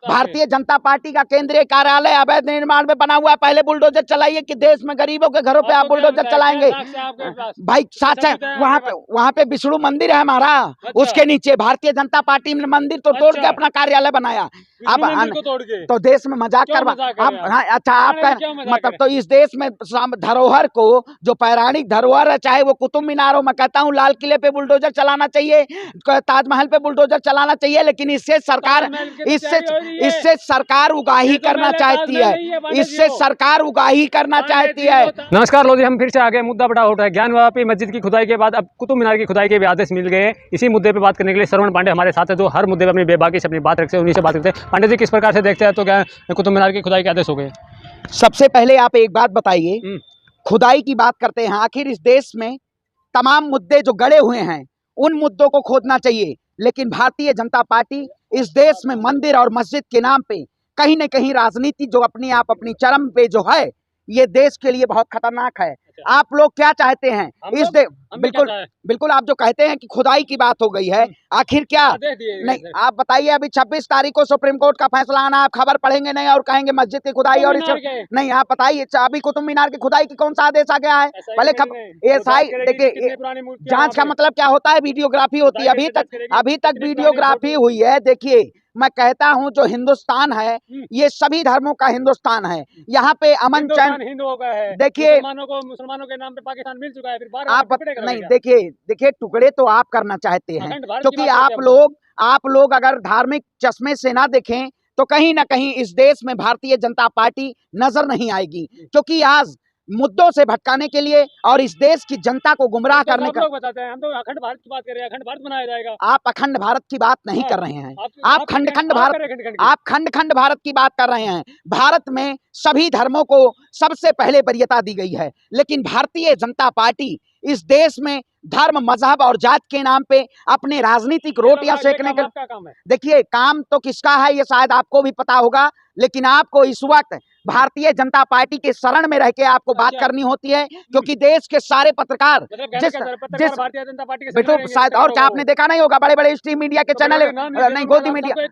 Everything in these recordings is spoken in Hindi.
भारतीय जनता पार्टी का केंद्रीय कार्यालय अवैध निर्माण में बना हुआ है। पहले बुलडोजर चलाइए कि देश में गरीबों के घरों पे आप बुलडोजर चलाएंगे। भाई साच है, वहाँ पे विष्णु मंदिर है हमारा, उसके नीचे भारतीय जनता पार्टी ने मंदिर तो तोड़ के अपना कार्यालय बनाया। अब तो देश में मजाक करवा अब अच्छा आपका मतलब, तो इस देश में धरोहर को जो पौराणिक धरोहर है, चाहे वो कुतुब मीनार हो, मैं कहता हूँ लाल किले पे बुलडोजर चलाना चाहिए, ताजमहल पे बुलडोजर चलाना चाहिए, लेकिन इससे सरकार उगाही करना चाहती है, इससे सरकार उगाही करना चाहती है। नमस्कार लो जी, हम फिर से आ गए। मुद्दा बड़ा उठ रहा है। ज्ञानवापी मस्जिद की खुदाई के बाद अब कुतुब मीनार की खुदाई के भी आदेश मिल गए। इसी मुद्दे पे बात करने के लिए श्रवण पांडे हमारे साथ है, जो हर मुद्दे पे अपनी बेबाकी से अपनी बात रखते हैं, उन्हीं से बात करते हैं। पांडे जी, किस प्रकार से देखते हैं तो क्या कुतुब मीनार की खुदाई के आदेश हो गए? सबसे पहले आप एक बात बताइए, खुदाई की बात करते हैं, आखिर इस देश में तमाम मुद्दे जो गड़े हुए हैं उन मुद्दों को खोदना चाहिए, लेकिन भारतीय जनता पार्टी इस देश में मंदिर और मस्जिद के नाम पे कहीं न कहीं राजनीति जो अपनी चरम पे जो है, ये देश के लिए बहुत खतरनाक है। आप लोग क्या चाहते हैं इस बिल्कुल आप जो कहते हैं कि खुदाई की बात हो गई है, आखिर क्या नहीं आप बताइए। अभी 26 तारीख को सुप्रीम कोर्ट का फैसला आना, आप खबर पढ़ेंगे नहीं और कहेंगे मस्जिद की खुदाई और नहीं। आप बताइए, अभी कुतुब मीनार की खुदाई की कौन सा आदेश आ गया है? पहले देखिए, जांच का मतलब क्या होता है? वीडियोग्राफी होती है। अभी तक वीडियोग्राफी हुई है। देखिए, मैं कहता हूं जो हिंदुस्तान है ये सभी धर्मों का हिंदुस्तान है। यहाँ पे अमन चैन हिंदुओं का है। देखिए, मुसलमानों के नाम पे पाकिस्तान मिल चुका है, फिर आप नहीं देखिए टुकड़े तो आप करना चाहते हैं, क्योंकि आप लोग अगर धार्मिक चश्मे से ना देखें तो कहीं ना कहीं इस देश में भारतीय जनता पार्टी नजर नहीं आएगी, क्योंकि आज मुद्दों से भटकाने के लिए और इस देश की जनता को गुमराह करने का बताते हैं। हम तो अखंड भारत की बात कर रहे हैं, अखंड भारत बनाया जाएगा। आप अखंड भारत की बात नहीं कर रहे हैं, आप खंड भारत की बात कर रहे हैं। भारत में सभी धर्मों को सबसे पहले वरीयता दी गई है, लेकिन भारतीय जनता पार्टी इस देश में धर्म, मजहब और जात के नाम पे अपने राजनीतिक रोटियां सेकने का काम है। देखिए, काम तो किसका है ये शायद आपको भी पता होगा, लेकिन आपको इस वक्त भारतीय जनता पार्टी के शरण में रह के आपको बात करनी होती है, क्योंकि देश के सारे पत्रकार जिस भारतीय जनता पार्टी के शायद और क्या आपने देखा नहीं होगा, बड़े बड़े स्ट्रीम मीडिया के चैनल नहीं, गोदी मीडिया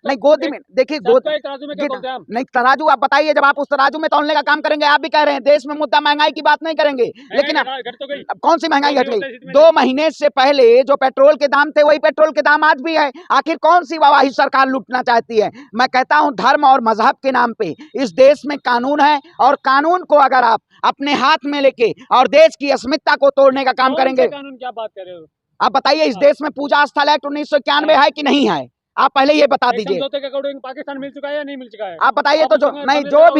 देखिए नहीं तराजू। आप बताइए, जब आप उस तराजू में तौलने का काम करेंगे, आप भी कह रहे हैं देश में मुद्दा महंगाई की बात नहीं करेंगे, लेकिन कौन सी महंगाई घट गई? 2 महीने से पहले जो पेट्रोल के दाम थे वही पेट्रोल के दाम आज भी है। आखिर कौन सी वाही सरकार लूटना चाहती है? मैं कहता हूं धर्म और मजहब के नाम पे इस देश में कानून है, और कानून को अगर आप अपने हाथ में लेके और देश की अस्मिता को तोड़ने का काम करेंगे। कानून क्या बात कर रहे हो आप बताइए, इस देश में पूजा स्थल एक्ट 1991 है कि नहीं है? आप पहले ये बता दीजिए। पाकिस्तान मिल चुका है या नहीं मिल चुका है? आप बताइए। तो जो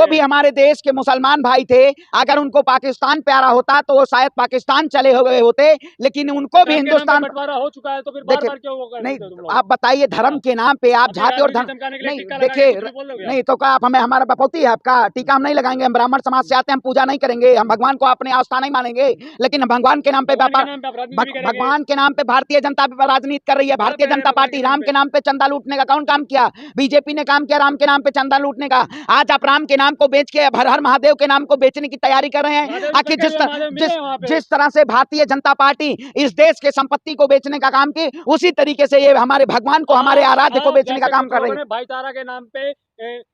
भी हमारे देश के मुसलमान भाई थे, अगर उनको पाकिस्तान प्यारा होता तो वो शायद पाकिस्तान चले हुए होते, लेकिन उनको भी हिंदुस्तान बंटवारा हो चुका है, तो फिर बार-बार क्यों नहीं? आप बताइए, धर्म के नाम पे आप जाति और धर्म नहीं देखिए नहीं तो क्या आप हमें हमारा बपौती है आपका? टीका हम नहीं लगाएंगे। हम ब्राह्मण समाज से आते हैं, हम पूजा नहीं करेंगे, हम भगवान को अपने आस्था नहीं मानेंगे, लेकिन भगवान के नाम पे भगवान के नाम पे भारतीय जनता राजनीति कर रही है। भारतीय जनता पार्टी राम के नाम पे चंदा लूटने का कौन काम किया? बीजेपी ने काम किया राम के नाम पे चंदा लूटने का। आज आप राम के नाम को बेच के हर हर महादेव के नाम को बेचने की तैयारी कर रहे हैं। आखिर जिस तरह से भारतीय जनता पार्टी इस देश के संपत्ति को बेचने का काम की, उसी तरीके से ये हमारे भगवान को, हमारे आराध्य को बेचने का काम कर रही है। भाईचारा के नाम पे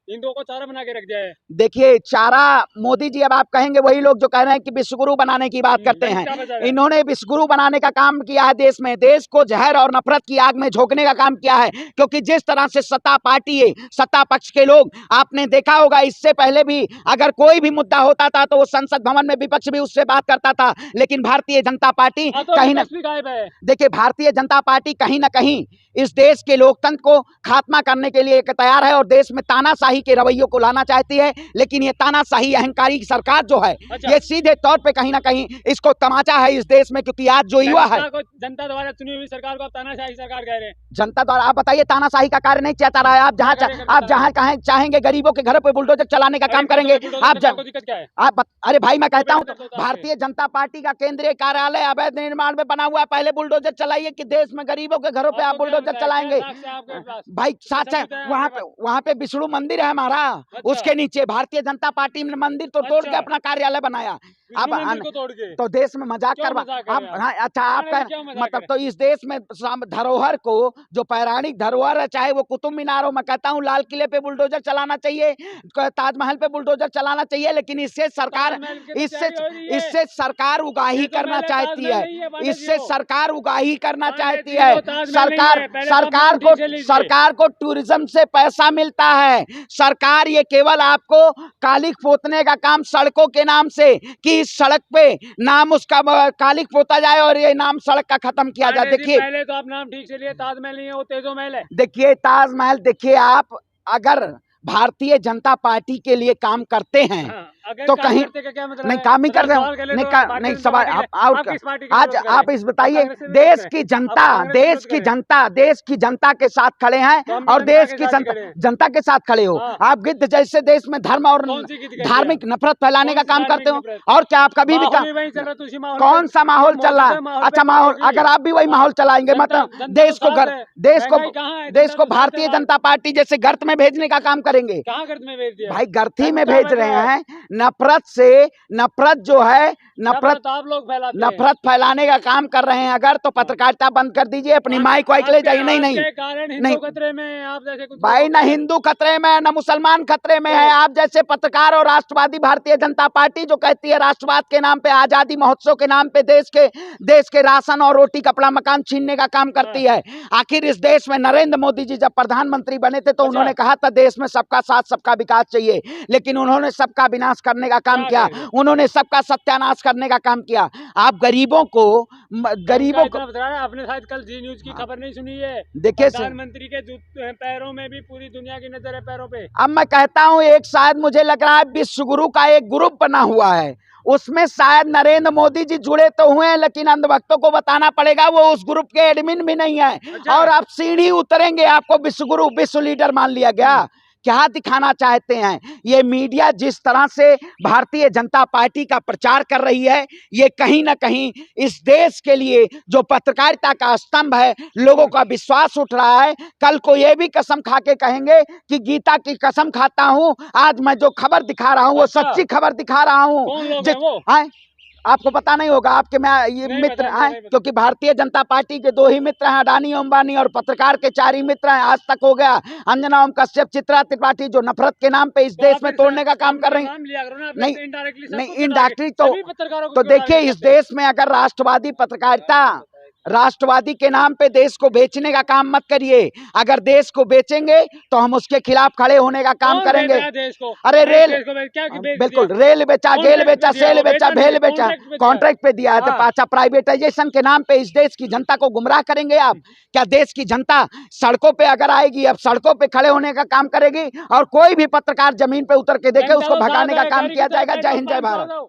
हिंदुओं को चारा बना के रख दिया है। देखिए, चारा मोदी जी, अब आप कहेंगे वही लोग जो कह रहे हैं कि विश्वगुरु बनाने की बात करते हैं, इन्होंने विश्वगुरु बनाने का काम किया है देश में। देश को जहर और नफरत की आग में झोंकने का काम किया है, क्योंकि जिस तरह से सत्ता पार्टी है, सत्ता पक्ष के लोग, आपने देखा होगा इससे पहले भी अगर कोई भी मुद्दा होता था तो वो संसद भवन में विपक्ष भी उससे बात करता था, लेकिन भारतीय जनता पार्टी कहीं ना देखिए भारतीय जनता पार्टी कहीं ना कहीं इस देश के लोकतंत्र को खात्मा करने के लिए तैयार है और देश में तानाशाही के रवैयों को लाना चाहती है। लेकिन ये तानाशाही अहंकारी सरकार जो है, ये सीधे तौर पे कहीं ना कहीं इसको तमाचा है इस देश में, क्योंकि आज जो युवा है, जनता द्वारा चुनी हुई सरकार को आप तानाशाही सरकार कह रहे हैं। जनता द्वारा आप बताइए, तानाशाही का कार्य नहीं चाहता रहा है। आप जहाँ कहें चाहेंगे गरीबों के घर पे बुलडोजर चलाने का काम करेंगे। आप अरे भाई, मैं कहता हूँ भारतीय जनता पार्टी का केंद्रीय कार्यालय अवैध निर्माण में बना हुआ है, पहले बुलडोजर चलाइए कि देश में गरीबों के घरों पे आप बुलडोजर चलाएंगे। भाई साच है, वहाँ पे विष्णु मंदिर है हमारा, उसके नीचे भारतीय जनता पार्टी ने मंदिर तो तोड़ के अपना कार्यालय बनाया। आप मंदिर को तोड़ के तो देश में मजाक क्यों करवा मजाक कर आप रहे हैं? हाँ, अच्छा आपका क्यों मजाक मतलब कर तो इस देश में धरोहर को जो पौराणिक धरोहर है, चाहे वो कुतुब मीनार हो, मैं कहता हूँ लाल किले पे बुलडोजर चलाना चाहिए, ताजमहल पे बुलडोजर चलाना चाहिए, लेकिन इससे सरकार ताजमहल की तो इससे तैयारी हो रही है। इससे सरकार उगाही ये तो करना पहले चाहती ताजमहल है, नहीं है, पांडे इससे जी हो। सरकार उगाही करना पांडे चाहती जी है। हो, ताजमहल नहीं है, पहले तो अपना नाम ठीक से लीजिए। सरकार को टूरिज्म से पैसा मिलता है। सरकार ये केवल आपको कालिक पोतने का काम सड़कों के नाम से, कि इस सड़क पे नाम उसका कालिक पोता जाए और ये नाम सड़क का खत्म किया जाए। पांडे जी, देखिए पहले तो आप नाम ठीक से लिए, ताजमहल नहीं है, वो तेजो महल है। देखिए ताजमहल, देखिए आप अगर भारतीय जनता पार्टी के लिए काम करते हैं अगर तो काम कहीं करते का क्या मतलब नहीं है? काम ही कर रहे हो, सवाल कर ले नहीं तो नहीं भारतीय जनता सवाल पार्टी के- आउट आप किस पार्टी के आज विरोध कर आप रहे इस हैं? बताइए, कांग्रेस से विरोध देश करें। की आप जनता कांग्रेस से विरोध करें। देश की जनता के साथ खड़े हैं तो हम भी और जनता देश के की साथ ही खड़े हैं। जनता के साथ खड़े हो। हाँ। आप गिद्ध जैसे देश में धर्म और कौन सी गिद्ध कहते धार्मिक हैं? नफरत फैलाने का कौन सी काम करते हो, धार्मिक नफरत? और क्या आप कभी भी माहौल ही वही चल रहा है, तो उसी माहौल कौन पे- सा माहौल जो चल रहा मौजूदा है? माहौल अच्छा पे माहौल, चलेगी। अगर आप भी वही माहौल चलाएंगे मतलब जनता देश को तो साथ है। महंगाई कहाँ है? देश जनता को तो साथ है भारतीय बाहर। जनता पार्टी जैसे गर्त में भेजने का काम करेंगे। कहाँ गर्द में भेज दिया? भाई गर्थी में ऊंचा भेज बैठा रहे है। हैं। नफरत जो है, नफरत आप लोग फैलाते हैं। नफरत फैलाने का काम कर रहे हैं अगर, तो पत्रकारिता बंद कर दीजिए, अपनी माई को ले जाइए। नहीं नहीं आपके कारण हिंदू नहीं खतरे में है, आप जैसे कुछ भाई, लोग ना हैं। हिंदू खतरे में है, ना मुसलमान खतरे में है। आप जैसे पत्रकार और राष्ट्रवादी भारतीय जनता पार्टी जो कहती है राष्ट्रवाद के नाम पे, आजादी महोत्सव के नाम पे देश के राशन और रोटी कपड़ा मकान छीनने का काम करती है। आखिर इस देश में नरेंद्र मोदी जी जब प्रधानमंत्री बने थे तो उन्होंने कहा था देश में सबका साथ सबका विकास चाहिए, लेकिन उन्होंने सबका विनाश करने का काम किया, उन्होंने सबका सत्यानाश करने का काम किया। आप गरीबों को आपने शायद कल जी न्यूज की खबर नहीं सुनी है? देखिए प्रधानमंत्री के पैरों में भी पूरी दुनिया की नजर है, पैरों पे। अब मैं कहता हूं, एक शायद मुझे लग रहा है विश्व गुरु का एक ग्रुप बना हुआ है, उसमें शायद नरेंद्र मोदी जी जुड़े तो हुए हैं, लेकिन अंधभक्तों को बताना पड़ेगा वो उस ग्रुप के एडमिन भी नहीं है। अच्छा। और आप सीढ़ी उतरेंगे, आपको विश्व गुरु विश्व लीडर मान लिया गया। क्या दिखाना चाहते हैं? ये मीडिया जिस तरह से भारतीय जनता पार्टी का प्रचार कर रही है, ये कहीं ना कहीं इस देश के लिए जो पत्रकारिता का स्तंभ है, लोगों का विश्वास उठ रहा है। कल को ये भी कसम खा के कहेंगे कि गीता की कसम खाता हूं, आज मैं जो खबर दिखा रहा हूं वो सच्ची खबर दिखा रहा हूं। आपको पता नहीं होगा, आपके मैं ये मित्र हैं, क्योंकि भारतीय जनता पार्टी के 2 ही मित्र हैं, अडानी अंबानी, और पत्रकार के 4 ही मित्र हैं। आज तक हो गया अंजना ओम कश्यप, चित्रा त्रिपाठी, जो नफरत के नाम पे इस देश में तोड़ने का काम कर रही हैं। नहीं इनडायरेक्टली तो देखिए, इस देश में अगर राष्ट्रवादी के नाम पे देश को बेचने का काम मत करिए। अगर देश को बेचेंगे तो हम उसके खिलाफ खड़े होने का काम करेंगे। अरे बिल्कुल, रेल बेचा, गेल बेचा, सेल बेचा, भेल बेचा, कॉन्ट्रैक्ट पे दिया है। तो अच्छा, प्राइवेटाइजेशन के नाम पे इस देश की जनता को गुमराह करेंगे आप? क्या देश की जनता सड़कों पे अगर आएगी, अब सड़कों पे खड़े होने का काम करेगी, और कोई भी पत्रकार जमीन पे उतर के देखे, उसको भगाने का काम किया जाएगा। जय हिंद, जय भारत।